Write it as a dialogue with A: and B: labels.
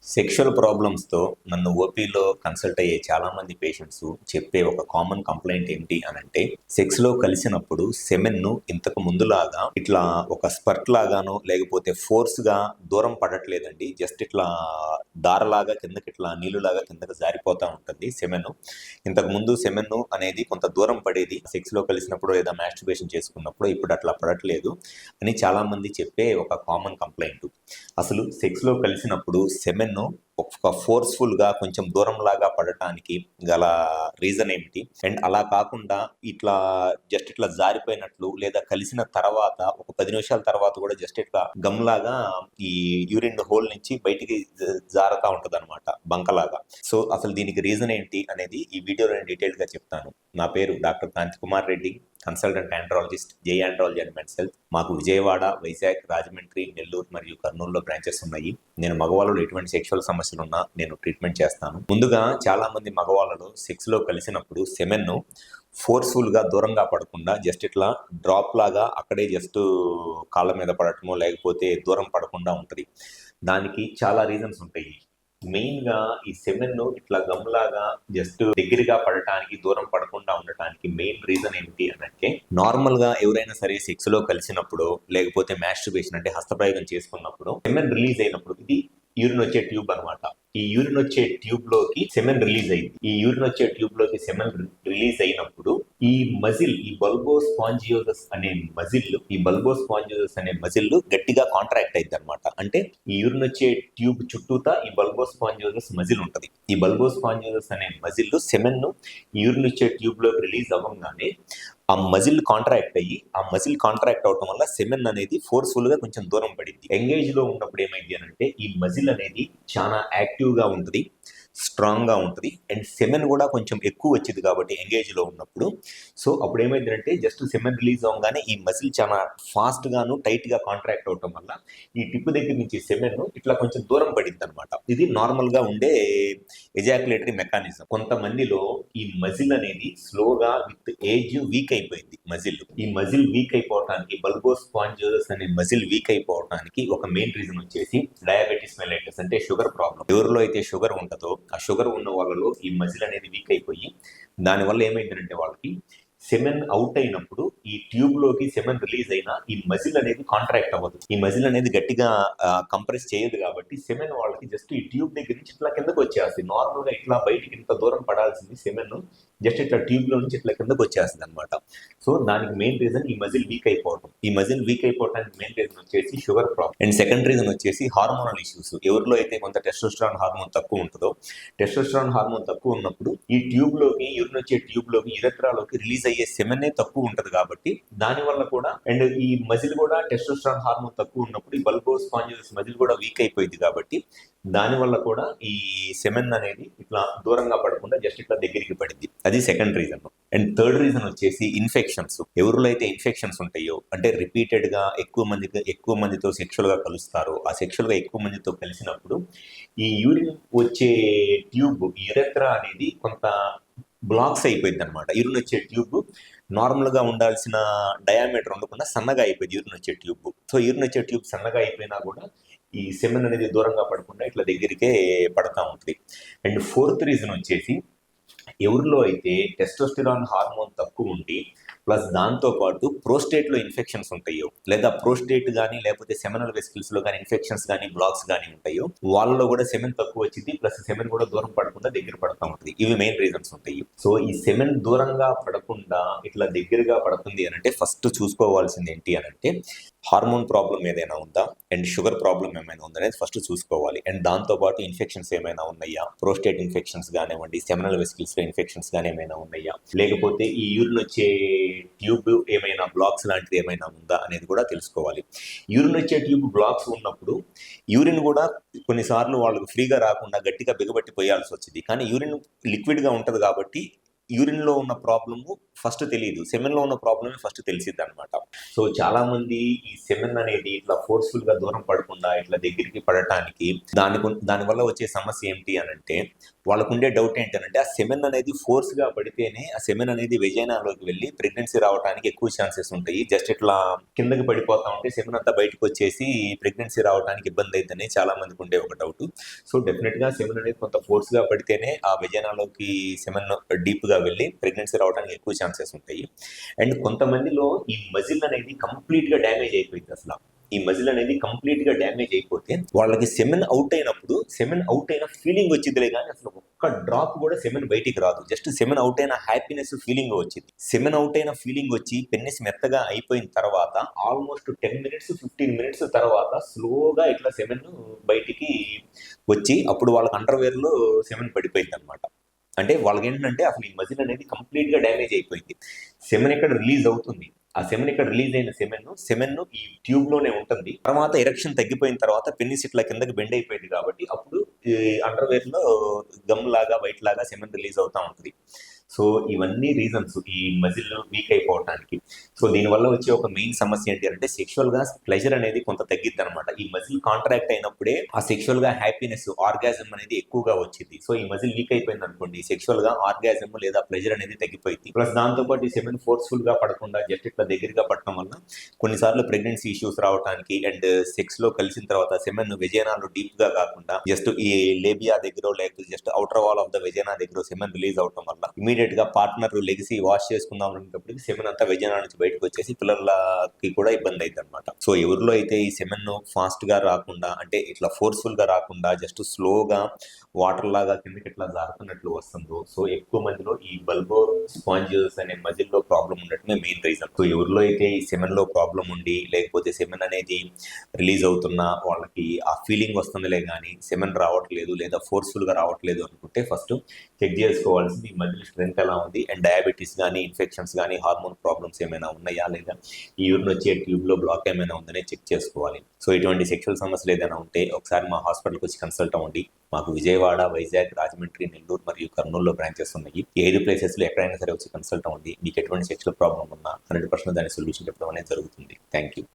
A: Sexual ప్రాబ్లమ్స్‌తో నన్ను ఓపీలో consult అయ్యే చాలామంది పేషెంట్స్ చెప్పే ఒక కామన్ కంప్లెయింట్ ఏంటి అనంటే, సెక్స్‌లో కలిసినప్పుడు సెమెన్‌ను ఇంతకు ముందులాగా ఇట్లా ఒక స్పర్ట్ లాగానో, లేకపోతే ఫోర్స్‌గా దూరం పడట్లేదండి. జస్ట్ ఇట్లా దారలాగా కిందకిట్లా నీళ్లులాగా కిందకి జారిపోతా ఉంటుంది సెమెను. ఇంతకుముందు సెమెన్ను అనేది కొంత దూరం పడేది. సెక్స్‌లో కలిసినప్పుడు లేదా మాస్టర్బేషన్ చేసుకున్నప్పుడు. ఇప్పుడు అట్లా పడట్లేదు అని చాలామంది చెప్పే ఒక కామన్ కంప్లెయింట్. అసలు సెక్స్‌లో కలిసినప్పుడు సెమెన్‌ను ఒక ఫోర్స్‌ఫుల్‌గా కొంచెం దూరంలాగా పడటానికి గల రీజన్ ఏమిటి? అండ్ అలా కాకుండా ఇట్లా జస్ట్ ఇట్లా జారిపోయినట్లు లేదా కలిసిన తర్వాత ఒక 10 నిమిషాల తర్వాత కూడా జస్ట్ ఇట్లా గమ్‌లాగా ఈ యూరిన్ హోల్ నుంచి బయటికి జారతా ఉంటదనమాట బంకలాగా. సో, అసలు దీనికి రీజన్ ఏంటి అనేది ఈ వీడియోలో నేను డీటెయిల్‌గా చెప్తాను. నా పేరు doctor Kanthi Kumar Reddy, consultant andrologist, జై ఆండ్రాలజీ అండ్ మెన్స్ హెల్త్. మాకు విజయవాడ, వైజాగ్, రాజమండ్రి, నెల్లూరు మరియు కర్నూలులో బ్రాంచెస్ ఉన్నాయి. నేను మగవాళ్ళలో ఎటువంటి సెక్షువల్ సమస్యలున్నా నేను ట్రీట్మెంట్ చేస్తాను. ముందుగా చాలా మంది మగవాళ్ళలో సెక్స్‌లో కలిసినప్పుడు సెమెన్‌ను ఫోర్స్‌ఫుల్‌గా దూరంగా పడకుండా జస్ట్ ఇట్లా డ్రాప్ లాగా అక్కడే జస్ట్ కాళ్ళ మీద పడటమో లేకపోతే దూరం పడకుండా ఉంటది. దానికి చాలా రీజన్స్ ఉంటాయి. మెయిన్‌గా ఈ సెమెన్‌ను ఇట్లా గమ్‌లాగా జస్ట్ దగ్గరగా పడటానికి, దూరం పడకుండా ఉండటానికి మెయిన్ రీజన్ ఏంటి అనంటే, నార్మల్‌గా ఎవరైనా సరే సెక్స్‌లో కలిసినప్పుడో, లేకపోతే మాస్టర్బేషన్ అంటే హస్తప్రయోగం చేసుకున్నప్పుడు సెమెన్ రిలీజ్ అయినప్పుడు ఇది యూరిన్ వచ్చే ట్యూబ్ అనమాట. ఈ యూరిన్ వచ్చే ట్యూబ్‌లోకి సెమెన్ రిలీజ్ అయింది. ఈ యూరిన్ వచ్చే ట్యూబ్‌లోకి సెమెన్ రిలీజ్ అయినప్పుడు ఈ మజిల్, ఈ బల్బోస్పాంజియోసస్ అనే మజిల్ గట్టిగా కాంట్రాక్ట్ అయిద్దనమాట. అంటే ఈ యూరిన్ వచ్చే ట్యూబ్ చుట్టూతా ఈ బల్బోస్పాంజియోసస్ మజిల్ ఉంటది. ఈ బల్బోస్పాంజియోసస్ అనే మజిల్ సెమెన్‌ను యూరిన్ వచ్చే ట్యూబ్‌లోకి రిలీజ్ అవ్వంగానే ఆ మజిల్ కాంట్రాక్ట్ అయ్యి, ఆ మజిల్ కాంట్రాక్ట్ అవటం వల్ల సెమెన్ అనేది ఫోర్స్‌ఫుల్‌గా కొంచెం దూరం పడిద్ది. ఎంగేజ్‌లో ఉన్నప్పుడు ఏమైద్ది అనంటే, ఈ మజిల్ అనేది చాలా యాక్టివ్‌గా ఉంటది, స్ట్రాంగ్‌గా ఉంటది. అండ్ సెమెన్ కూడా కొంచెం ఎక్కువ వచ్చిద్ది కాబట్టి ఎంగేజ్‌లో ఉన్నప్పుడు. సో, అప్పుడు ఏమైద్దంటే జస్ట్ సెమెన్ రిలీజ్ అవ్వంగానే ఈ మజిల్ చాలా ఫాస్ట్‌గాను, టైట్‌గా కాంట్రాక్ట్ అవటం వల్ల ఈ టిప్ దగ్గర నుంచి సెమెన్ ఇట్లా కొంచెం దూరం పడిద్దనమాట. ఇది నార్మల్‌గా ఉండే ఎజాక్యులేటరీ మెకానిజం. కొంతమందిలో ఈ మజిల్ అనేది స్లోగా విత్ ఏజ్ వీక్ అయిపోయింది మజిల్. ఈ మజిల్ వీక్ అయిపోవటానికి, బల్బోస్పాంజియోసస్ అనే మజిల్ వీక్ అయిపోవటానికి ఒక మెయిన్ రీజన్ వచ్చేసి డయాబెటిస్ మెలైటస్ అంటే షుగర్ ప్రాబ్లం. ఎవరిలో అయితే షుగర్ ఉంటుందో ఆ షుగర్ ఉన్న వాళ్ళలో ఈ మజిల్ అనేది వీక్ అయిపోయి దానివల్ల ఏమైందంటే వాళ్ళకి సెమెన్ అవుట్ అయినప్పుడు ఈ ట్యూబ్ లోకి సెమెన్ రిలీజ్ అయినా ఈ మజిల్ అనేది కాంట్రాక్ట్ అవ్వదు. ఈ మజిల్ అనేది గట్టిగా కంప్రెస్ చేయదు కాబట్టి సెమెన్ వాళ్ళకి జస్ట్ ఈ ట్యూబ్ దగ్గర నుంచి ఇట్లా కిందకు వచ్చేస్తుంది. నార్మల్ గా ఇట్లా బయటికి ఇంత దూరం పడాల్సింది సెమెన్ జస్ట్ ఇట్లా ట్యూబ్ లో నుంచి ఇట్లా కిందకు వచ్చేస్తుంది అనమాట. సో దానికి మెయిన్ రీజన్ ఈ మజిల్ వీక్ అయిపోవడం. ఈ మజిల్ వీక్ అయిపోవడానికి మెయిన్ రీజన్ వచ్చేసి sugar problem. And second reason వచ్చేసి హార్మోనల్ ఇష్యూస్. ఎవరిలో అయితే కొంత టెస్టోస్టెరాన్ హార్మోన్ తక్కువ ఉంటుందో, టెస్టోస్టెరాన్ హార్మోన్ తక్కువ ఉన్నప్పుడు ఈ ట్యూబ్ లోకి, యూరిన్ వచ్చే ట్యూబ్ లోకి, యురెత్రాలోకి రిలీజ్ అయ్యే సెమెన్ తక్కువ ఉంటది కాబట్టి దాని వల్ల కూడా, అండ్ ఈ మజిల్ కూడా టెస్టోస్టెరాన్ హార్మోన్ తక్కువ ఉన్నప్పుడు ఈ బల్బోస్పాంజియోసస్ మజిల్ కూడా వీక్ అయిపోయింది కాబట్టి దాని వల్ల కూడా ఈ సెమెన్ అనేది ఇట్లా దూరంగా పడకుండా జస్ట్ ఇట్లా దగ్గరికి పడింది. అది second reason. And third reason వచ్చేసి ఇన్ఫెక్షన్స్. ఎవరిలో అయితే ఇన్ఫెక్షన్స్ ఉంటాయో, అంటే రిపీటెడ్ గా ఎక్కువ మందితో సెక్షువల్ గా కలుస్తారో, ఆ సెక్షువల్ గా ఎక్కువ మందితో కలిసినప్పుడు ఈ యూరిన్ వచ్చే ట్యూబ్ యురెత్రా అనేది కొంత బ్లాక్స్ అయిపోయింది అనమాట. యూరిన్ వచ్చే ట్యూబ్ నార్మల్ గా ఉండాల్సిన డయామీటర్ ఉండకుండా సన్నగా అయిపోయింది యూరిన్ వచ్చే ట్యూబ్. సో యూరిన్ వచ్చే ట్యూబ్ సన్నగా అయిపోయినా కూడా ఈ సెమెన్ అనేది దూరంగా పడకుండా ఇట్లా దగ్గరికే పడతా ఉంటుంది. అండ్ ఫోర్త్ రీజన్ వచ్చేసి ఎవరిలో అయితే టెస్టోస్టెరాన్ హార్మోన్ తక్కువ ఉండి ప్లస్ దాంతో పాటు ప్రోస్టేట్ లో ఇన్ఫెక్షన్స్ ఉంటాయో, లేదా ప్రోస్టేట్ కానీ లేకపోతే సెమినల్ వెసికల్స్ లో కానీ ఇన్ఫెక్షన్స్ కానీ బ్లాక్స్ కానీ ఉంటాయో, వాళ్ళలో కూడా సెమెన్ తక్కువ వచ్చింది, ప్లస్ సెమెన్ కూడా దూరం పడకుండా దగ్గర పడతా ఉంటుంది. ఇవి మెయిన్ రీజన్స్ ఉంటాయి. సో ఈ సెమెన్ దూరంగా పడకుండా ఇట్లా దగ్గరగా పడుతుంది అని అంటే ఫస్ట్ చూసుకోవాల్సింది ఏంటి అని అంటే హార్మోన్ ప్రాబ్లం ఏదైనా ఉందా, అండ్ షుగర్ ప్రాబ్లం ఏమైనా ఉందా అనేది ఫస్ట్ చూసుకోవాలి. అండ్ దాంతో పాటు ఇన్ఫెక్షన్స్ ఏమైనా ఉన్నాయా, ప్రోస్టేట్ ఇన్ఫెక్షన్స్ కానివ్వండి, సెమినల్ వెసికల్స్ లో ఇన్ఫెక్షన్స్ కానీ ఏమైనా ఉన్నాయా, లేకపోతే ఈ యూరిన్ వచ్చే ట్యూబ్ ఏమైనా బ్లాక్స్ లాంటిది ఏమైనా ఉందా అనేది కూడా తెలుసుకోవాలి. యూరిన్ వచ్చే ట్యూబ్ బ్లాక్స్ ఉన్నప్పుడు యూరిన్ కూడా కొన్నిసార్లు వాళ్ళకు ఫ్రీగా రాకుండా గట్టిగా బిగబట్టి పోయాల్సి వచ్చింది. కానీ యూరిన్ లిక్విడ్ గా ఉంటది కాబట్టి యూరిన్ లో ఉన్న ప్రాబ్లము ఫస్ట్ తెలియదు, సెమెన్లో ఉన్న ప్రాబ్లమే ఫస్ట్ తెలిసిద్ది అనమాట. సో చాలా మంది ఈ సెమెన్ అనేది ఇట్లా ఫోర్స్ఫుల్ గా దూరం పడకుండా ఇట్లా దగ్గరికి పడటానికి దానివల్ల వచ్చే సమస్య ఏంటి అని అంటే, వాళ్ళకు ఉండే డౌట్ ఏంటంటే ఆ సెమెన్ అనేది ఫోర్స్ గా పడితేనే ఆ సెమెన్ అనేది వెజైనాలోకి వెళ్ళి ప్రెగ్నెన్సీ రావడానికి ఎక్కువ ఛాన్సెస్ ఉంటాయి. జస్ట్ ఇట్లా కిందకి పడిపోతా ఉంటే సెమెన్ అంతా బయటకు వచ్చేసి ప్రెగ్నెన్సీ రావడానికి ఇబ్బంది అవుతుందని చాలా మందికి ఉండే ఒక డౌట్. సో డెఫినెట్ గా సెమెన్ అనేది కొంత ఫోర్స్ గా పడితేనే ఆ వెజైనాలోకి సెమెన్ డీప్ గా వెళ్ళి ప్రెగ్నెన్సీ రావడానికి ఎక్కువ ఛాన్సెస్ ఉంటాయి. అండ్ కొంతమందిలో ఈ మజిల్ అనేది కంప్లీట్ గా డ్యామేజ్ అయిపోయింది. అసలు ఈ మజిల్ అనేది కంప్లీట్ గా డ్యామేజ్ అయిపోతే వాళ్ళకి సెమెన్ అవుట్ అయినప్పుడు సెమెన్ అవుట్ అయిన ఫీలింగ్ వచ్చిందిలే కానీ అసలు ఒక్క డ్రాప్ కూడా సెమెన్ బయటికి రాదు. జస్ట్ సెమెన్ అవుట్ అయిన హ్యాపీనెస్ ఫీలింగ్ వచ్చింది. సెమెన్ అవుట్ అయిన ఫీలింగ్ వచ్చి పెన్నిస్ మెత్తగా అయిపోయిన తర్వాత ఆల్మోస్ట్ 10 మినిట్స్ 15 మినిట్స్ తర్వాత స్లోగా ఇట్లా సెమెన్ బయటికి వచ్చి అప్పుడు వాళ్ళకి అండర్వేర్ లో సెమెన్ పడిపోయింది అనమాట. అంటే వాళ్ళకి ఏంటంటే అసలు ఈ మజిల్ అనేది కంప్లీట్ గా డ్యామేజ్ అయిపోయింది. సెమెన్ ఇక్కడ రిలీజ్ అవుతుంది. ఆ సెమెన్ ఇక్కడ రిలీజ్ అయిన సెమెన్ ఈ ట్యూబ్ లోనే ఉంటుంది. తర్వాత ఎరెక్షన్ తగ్గిపోయిన తర్వాత పెన్నిస్ ఇట్లా కిందకి బెండ్ అయిపోయింది కాబట్టి అప్పుడు ఈ అండర్వేర్ లో గమ్ లాగా వైట్ లాగా సెమెన్ రిలీజ్ అవుతా ఉంటుంది. సో ఇవన్నీ రీజన్స్ ఈ మజిల్ వీక్ అయిపోవటానికి. సో దీనివల్ల వచ్చే ఒక మెయిన్ సమస్య ఏంటి అంటే సెక్షువల్ గా ప్లెజర్ అనేది కొంత తగ్గిద్ది అనమాట. ఈ మజిల్ కాంట్రాక్ట్ అయినప్పుడే ఆ సెక్షువల్ గా హ్యాపీనెస్ ఆర్గాజం అనేది ఎక్కువగా వచ్చింది. సో ఈ మజిల్ వీక్ అయిపోయింది అనుకోండి, సెక్షువల్ గా ఆర్గాజం లేదా ప్లెజర్ అనేది తగ్గిపోయింది. ప్లస్ దాంతో పాటు ఈ సెమెన్ ఫోర్స్ఫుల్ గా పడకుండా జస్ట్ ఇట్లా దగ్గరగా పడటం వల్ల కొన్నిసార్లు ప్రెగ్నెన్సీ ఇష్యూస్ రావడానికి అండ్ సెక్స్ లో కలిసిన తర్వాత సెమెన్ వెజైనాలో డీప్ గా కాకుండా జస్ట్ ఈ లేబియా దగ్గర లేకపోతే just outer wall of the vagina దగ్గర సెమెన్ రిలీజ్ అవటం వల్ల ఇమీడియట్ గా పార్ట్నర్ లెగిసి వాష్ చేసుకుందాం అనేటప్పటికి సెమెన్ అంతా వెజైనా నుంచి బయటకు వచ్చేసి పిల్లలకి కూడా ఇబ్బంది అయింది అనమాట. సో ఎవరిలో అయితే ఈ సెమెన్ ఫాస్ట్ గా రాకుండా అంటే ఇట్లా ఫోర్స్ఫుల్ గా రాకుండా జస్ట్ స్లోగా వాటర్ లాగా కిందకి ఇట్లా జారుతున్నట్లు వస్తుందో, సో ఎక్కువ మందిలో ఈ బల్బో స్పాంజియోసిస్ అనే మజిల్ లో ప్రాబ్లం ఉండటమే మెయిన్ రీజన్. సో ఎవరిలో అయితే ఈ సెమెన్ లో ప్రాబ్లం ఉండి లేకపోతే సెమెన్ అనేది రిలీజ్ అవుతున్నా వాళ్ళకి ఆ ఫీలింగ్ వస్తుందిలే కానీ సెమెన్ రావట్లేదు లేదా ఫోర్స్ఫుల్ గా రావట్లేదు అనుకుంటే ఫస్ట్ చెక్ చేసుకోవాల్సింది ఈ మజిల్ స్ట్రెంత్ ఎలా ఉంది అండ్ డయాబెటీస్ కానీ ఇన్ఫెక్షన్స్ కానీ హార్మోన్ ప్రాబ్లమ్స్ ఏమైనా ఉన్నాయా లేదా ఈ యూరిన్ వచ్చే ట్యూబ్ లో బ్లాక్ ఏమైనా ఉందనే చెక్ చేసుకోవాలి. సో ఇటువంటి సెక్షువల్ సమస్యలు ఏదైనా ఉంటే ఒకసారి మా హాస్పిటల్కి వచ్చి కన్సల్ట్ అవ్వండి. మాకు విజయవాడ, వైజాగ్, రాజమండ్రి, నెల్లూరు మరియు కర్నూలులో బ్రాంచెస్ ఉన్నాయి. ఈ 5 ప్లేసెస్ లో ఎక్కడైనా సరే వచ్చి కన్సల్ట్ అవ్వండి. మీకు ఎటువంటి సెక్షువల్ ప్రాబ్లం ఉన్నా 100% దాని సొల్యూషన్ చెప్పడం అనేది జరుగుతుంది. Thank you.